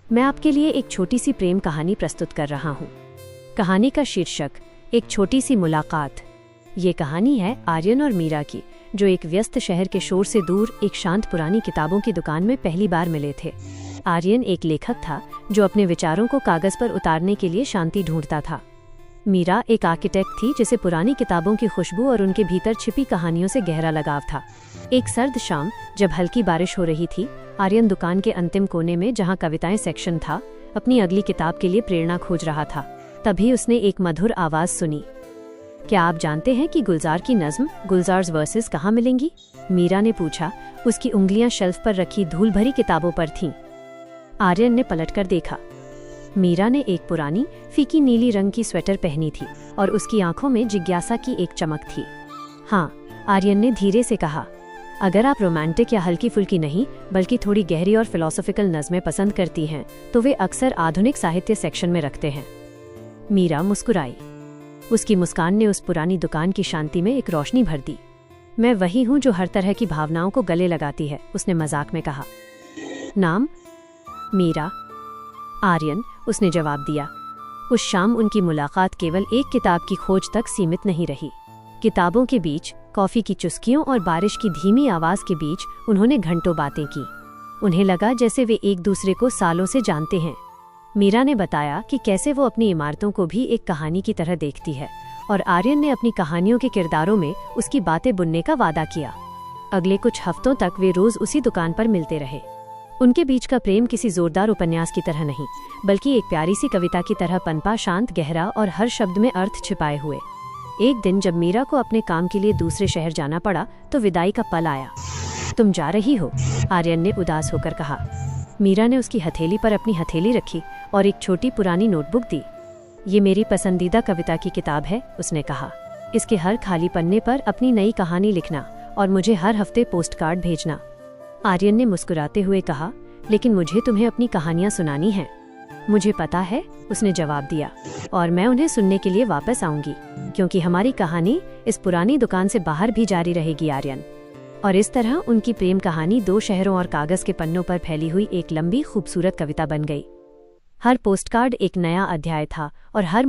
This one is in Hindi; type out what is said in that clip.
मैं आपके लिए एक छोटी सी प्रेम कहानी प्रस्तुत कर रहा हूँ। कहानी का शीर्षक एक छोटी सी मुलाकात। ये कहानी है आर्यन और मीरा की, जो एक व्यस्त शहर के शोर से दूर एक शांत पुरानी किताबों की दुकान में पहली बार मिले थे। आर्यन एक लेखक था जो अपने विचारों को कागज पर उतारने के लिए शांति ढूंढता था। मीरा एक आर्किटेक्ट थी जिसे पुरानी किताबों की खुशबू और उनके भीतर छिपी कहानियों से गहरा लगाव था। एक सर्द शाम जब हल्की बारिश हो रही थी, आर्यन दुकान के अंतिम कोने में जहां कविताएं सेक्शन था, अपनी अगली किताब के लिए प्रेरणा खोज रहा था। तभी उसने एक मधुर आवाज सुनी। क्या आप जानते हैं कि गुलजार की नज्म गुलजार्स वर्सेस कहाँ मिलेंगी? मीरा ने पूछा। उसकी उंगलियां शेल्फ पर रखी धूल भरी किताबों पर थीं। आर्यन ने पलटकर देखा। मीरा ने एक पुरानी फीकी नीली रंग की स्वेटर पहनी थी और उसकी आंखों में जिज्ञासा की एक चमक थी। हाँ, आर्यन ने धीरे से कहा, अगर आप रोमांटिक या हल्की फुल्की नहीं बल्कि थोड़ी गहरी और फिलोसॉफिकल नज़में पसंद करती हैं तो वे अक्सर आधुनिक साहित्य सेक्शन में रखते हैं। मीरा मुस्कुराई। उसकी मुस्कान ने उस पुरानी दुकान की शांति में एक रोशनी भर दी। मैं वही हूँ जो हर तरह की भावनाओं को गले लगाती है, उसने मजाक में कहा। नाम? मीरा। आर्यन, उसने जवाब दिया। उस शाम उनकी मुलाकात केवल एक किताब की खोज तक सीमित नहीं रही। किताबों के बीच, कॉफी की चुस्कियों और बारिश की धीमी आवाज के बीच उन्होंने घंटों बातें की। उन्हें लगा जैसे वे एक दूसरे को सालों से जानते हैं। मीरा ने बताया कि कैसे वो अपनी इमारतों को भी एक कहानी की तरह देखती है, और आर्यन ने अपनी कहानियों के किरदारों में उसकी बातें बुनने का वादा किया। अगले कुछ हफ्तों तक वे रोज उसी दुकान पर मिलते रहे। उनके बीच का प्रेम किसी जोरदार उपन्यास की तरह नहीं, बल्कि एक प्यारी सी कविता की तरह पनपा, शांत, गहरा और हर शब्द में अर्थ छिपाए हुए। एक दिन जब मीरा को अपने काम के लिए दूसरे शहर जाना पड़ा तो विदाई का पल आया। तुम जा रही हो? आर्यन ने उदास होकर कहा। मीरा ने उसकी हथेली पर अपनी हथेली रखी और एक छोटी पुरानी नोटबुक दी। ये मेरी पसंदीदा कविता की किताब है, उसने कहा। इसके हर खाली पन्ने पर अपनी नई कहानी लिखना और मुझे हर हफ्ते पोस्ट कार्ड भेजना। आर्यन ने मुस्कुराते हुए कहा, लेकिन मुझे तुम्हें अपनी कहानियां सुनानी हैं। मुझे पता है, उसने जवाब दिया, और मैं उन्हें सुनने के लिए वापस आऊंगी, क्योंकि हमारी कहानी इस पुरानी दुकान से बाहर भी जारी रहेगी। आर्यन। और इस तरह उनकी प्रेम कहानी दो शहरों और कागज के पन्नों पर फैली हुई एक लंबी खूबसूरत कविता बन गई। हर पोस्टकार्ड एक नया अध्याय था और हर